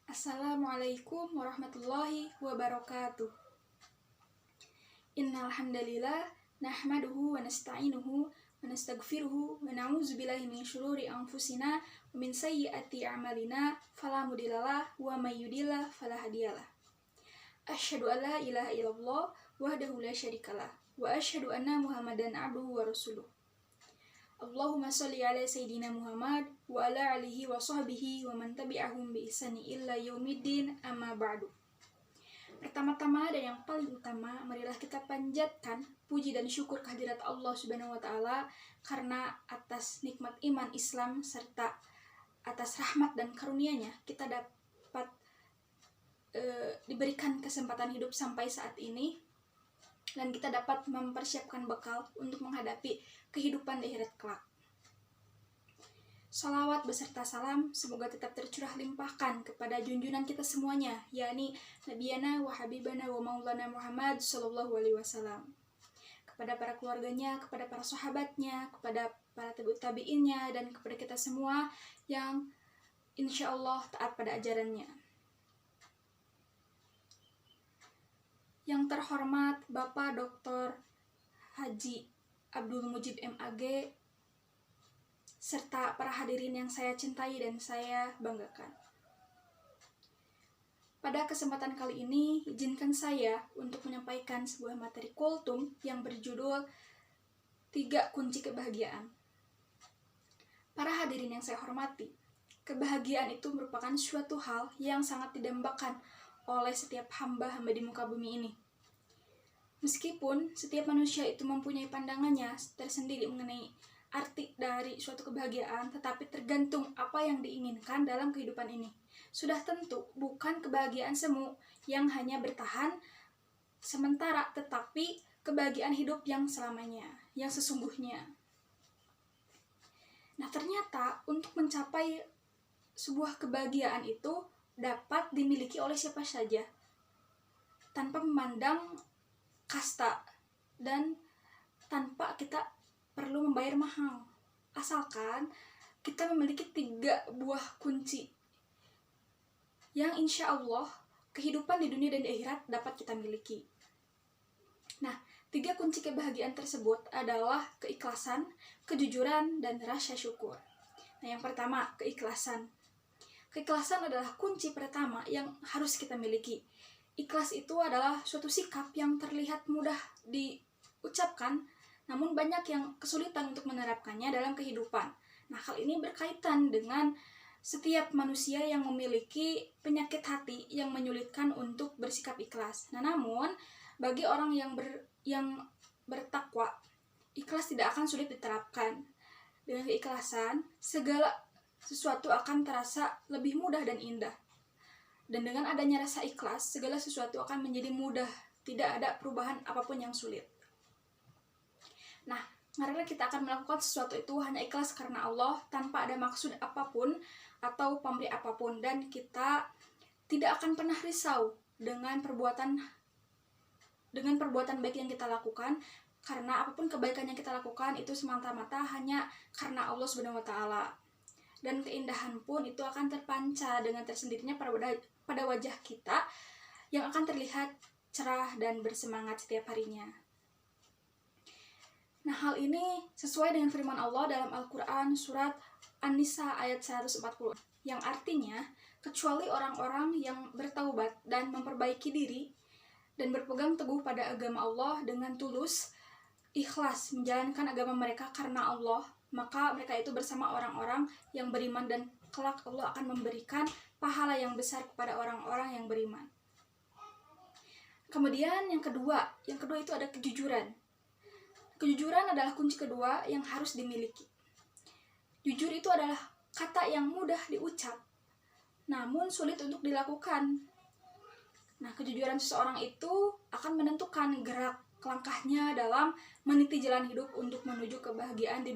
Assalamualaikum warahmatullahi wabarakatuh. Innal hamdalillah nahmaduhu wa nasta'inuhu wa nastaghfiruhu wa na'udzu billahi min syururi anfusina wa min sayyiati a'malina fala mudhillalah wa may yudhlil fala hadiyalah. Asyhadu an la ilaha illallah wahdahu la syarikalah wa asyhadu anna Muhammadan abduhu wa rasuluh. Allahumma sholli ala sayyidina Muhammad wa ala alihi wa sahbihi wa man tabi'ahum bi ihsani illa yaumiddin, amma ba'du. Pertama-tama dan yang paling utama, marilah kita panjatkan puji dan syukur kehadirat Allah Subhanahu wa taala karena atas nikmat iman Islam serta atas rahmat dan karunia-Nya kita dapat diberikan kesempatan hidup sampai saat ini, dan kita dapat mempersiapkan bekal untuk menghadapi kehidupan di akhirat kelak. Salawat beserta salam semoga tetap tercurah limpahkan kepada junjungan kita semuanya, yakni Nabiyana wa Habibana wa Maulana Muhammad sallallahu alaihi wasallam, kepada para keluarganya, kepada para sahabatnya, kepada para tabi'innya, dan kepada kita semua yang insya Allah taat pada ajarannya. Yang terhormat Bapak Dr. Haji Abdul Mujib MAG, serta para hadirin yang saya cintai dan saya banggakan. Pada kesempatan kali ini, izinkan saya untuk menyampaikan sebuah materi kultum yang berjudul 3 Kunci Kebahagiaan. Para hadirin yang saya hormati, kebahagiaan itu merupakan suatu hal yang sangat didambakan oleh setiap hamba-hamba di muka bumi ini. Meskipun setiap manusia itu mempunyai pandangannya tersendiri mengenai arti dari suatu kebahagiaan, tetapi tergantung apa yang diinginkan dalam kehidupan ini. Sudah tentu bukan kebahagiaan semu yang hanya bertahan sementara, tetapi kebahagiaan hidup yang selamanya, yang sesungguhnya. Nah, ternyata untuk mencapai sebuah kebahagiaan itu dapat dimiliki oleh siapa saja tanpa memandang kasta dan tanpa kita perlu membayar mahal, asalkan kita memiliki 3 buah kunci yang insya Allah kehidupan di dunia dan di akhirat dapat kita miliki. Nah, 3 kunci kebahagiaan tersebut adalah keikhlasan, kejujuran, dan rasa syukur. Nah, yang pertama, keikhlasan. Keikhlasan adalah kunci pertama yang harus kita miliki. Ikhlas itu adalah suatu sikap yang terlihat mudah diucapkan, namun banyak yang kesulitan untuk menerapkannya dalam kehidupan. Nah, hal ini berkaitan dengan setiap manusia yang memiliki penyakit hati yang menyulitkan untuk bersikap ikhlas. Nah, namun bagi orang yang bertakwa, ikhlas tidak akan sulit diterapkan. Dengan keikhlasan, segala sesuatu akan terasa lebih mudah dan indah. Dan dengan adanya rasa ikhlas, segala sesuatu akan menjadi mudah, tidak ada perubahan apapun yang sulit. Nah, marilah kita akan melakukan sesuatu itu hanya ikhlas karena Allah, tanpa ada maksud apapun atau pamrih apapun, dan kita tidak akan pernah risau dengan perbuatan baik yang kita lakukan, karena apapun kebaikan yang kita lakukan itu semata-mata hanya karena Allah Subhanahu wa taala. Dan keindahan pun itu akan terpancar dengan tersendirinya pada wajah kita yang akan terlihat cerah dan bersemangat setiap harinya. Nah, hal ini sesuai dengan firman Allah dalam Al-Quran surat An-Nisa ayat 140, yang artinya, kecuali orang-orang yang bertaubat dan memperbaiki diri dan berpegang teguh pada agama Allah dengan tulus, ikhlas menjalankan agama mereka karena Allah, maka mereka itu bersama orang-orang yang beriman, dan kelak Allah akan memberikan pahala yang besar kepada orang-orang yang beriman. Kemudian yang kedua itu ada kejujuran. Kejujuran adalah kunci kedua yang harus dimiliki. Jujur itu adalah kata yang mudah diucap, namun sulit untuk dilakukan. Nah, kejujuran seseorang itu akan menentukan gerak langkahnya dalam meniti jalan hidup untuk menuju kebahagiaan di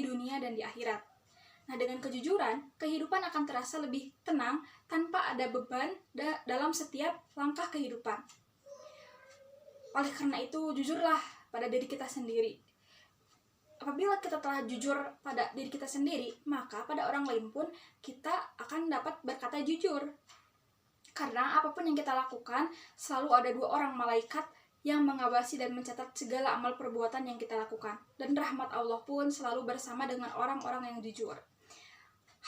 dunia dan di akhirat. Nah, dengan kejujuran, kehidupan akan terasa lebih tenang tanpa ada beban dalam setiap langkah kehidupan. Oleh karena itu, jujurlah pada diri kita sendiri. Apabila kita telah jujur pada diri kita sendiri, maka pada orang lain pun kita akan dapat berkata jujur. Karena apapun yang kita lakukan, selalu ada 2 orang malaikat yang mengawasi dan mencatat segala amal perbuatan yang kita lakukan. Dan rahmat Allah pun selalu bersama dengan orang-orang yang jujur.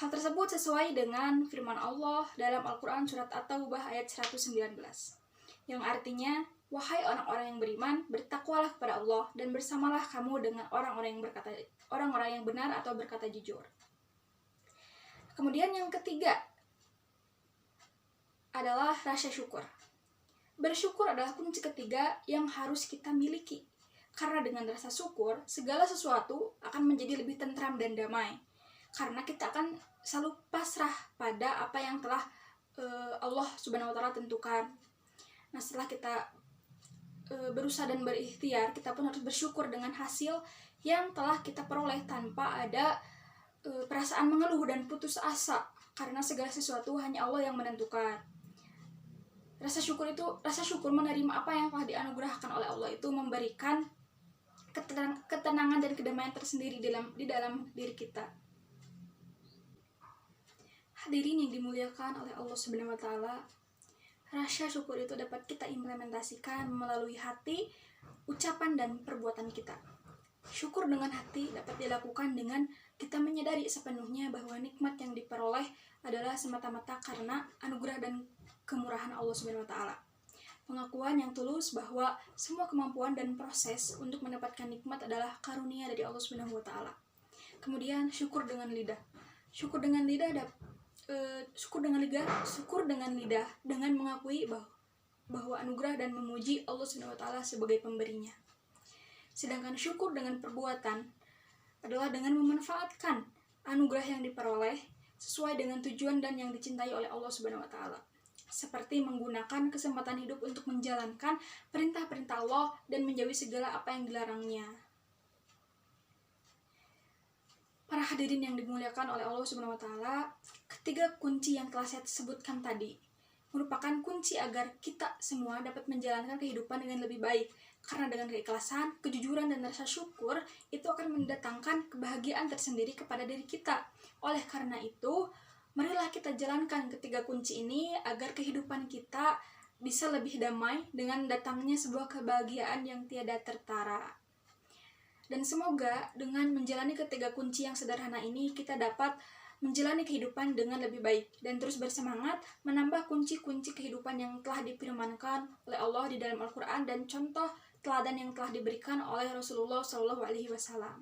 Hal tersebut sesuai dengan firman Allah dalam Al-Quran Surat At-Taubah ayat 119. Yang artinya, wahai orang-orang yang beriman, bertakwalah kepada Allah dan bersamalah kamu dengan orang-orang yang benar atau berkata jujur. Kemudian yang ketiga adalah rasa syukur. Bersyukur adalah kunci ketiga yang harus kita miliki. Karena dengan rasa syukur, segala sesuatu akan menjadi lebih tentram dan damai. Karena kita akan selalu pasrah pada apa yang telah Allah Subhanahu wa Ta'ala tentukan. Nah, setelah kita berusaha dan berikhtiar, kita pun harus bersyukur dengan hasil yang telah kita peroleh tanpa ada perasaan mengeluh dan putus asa, karena segala sesuatu hanya Allah yang menentukan. Rasa syukur menerima apa yang telah dianugerahkan oleh Allah itu memberikan ketenangan dan kedamaian tersendiri di dalam diri kita. Hadirin yang dimuliakan oleh Allah Subhanahu wa Ta'ala, rasa syukur itu dapat kita implementasikan melalui hati, ucapan, dan perbuatan kita. Syukur dengan hati dapat dilakukan dengan kita menyadari sepenuhnya bahwa nikmat yang diperoleh adalah semata-mata karena anugerah dan kemurahan Allah Subhanahu wa Ta'ala. Pengakuan yang tulus bahwa semua kemampuan dan proses untuk mendapatkan nikmat adalah karunia dari Allah Subhanahu wa Ta'ala. Kemudian syukur dengan lidah. Syukur dengan lidah dengan mengakui bahwa anugerah dan memuji Allah Subhanahu wa Ta'ala sebagai pemberinya. Sedangkan syukur dengan perbuatan adalah dengan memanfaatkan anugerah yang diperoleh sesuai dengan tujuan dan yang dicintai oleh Allah Subhanahu wa Ta'ala. Seperti menggunakan kesempatan hidup untuk menjalankan perintah-perintah Allah dan menjauhi segala apa yang dilarangnya. Para hadirin yang dimuliakan oleh Allah Subhanahu wa Ta'ala, ketiga kunci yang telah saya sebutkan tadi merupakan kunci agar kita semua dapat menjalankan kehidupan dengan lebih baik. Karena dengan keikhlasan, kejujuran, dan rasa syukur itu akan mendatangkan kebahagiaan tersendiri kepada diri kita. Oleh karena itu, marilah kita jalankan ketiga kunci ini agar kehidupan kita bisa lebih damai dengan datangnya sebuah kebahagiaan yang tiada tertara. Dan semoga dengan menjalani ketiga kunci yang sederhana ini, kita dapat menjalani kehidupan dengan lebih baik dan terus bersemangat menambah kunci-kunci kehidupan yang telah difirmankan oleh Allah di dalam Al-Quran dan contoh teladan yang telah diberikan oleh Rasulullah SAW.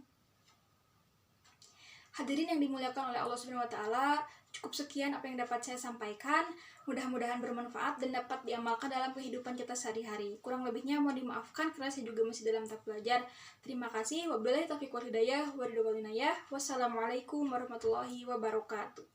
Hadirin yang dimuliakan oleh Allah Subhanahu wa Ta'ala, cukup sekian apa yang dapat saya sampaikan. Mudah-mudahan bermanfaat dan dapat diamalkan dalam kehidupan kita sehari-hari. Kurang lebihnya mohon dimaafkan karena saya juga masih dalam tahap belajar. Terima kasih. Wabillahi taufiq wal hidayah. Wassalamualaikum warahmatullahi wabarakatuh.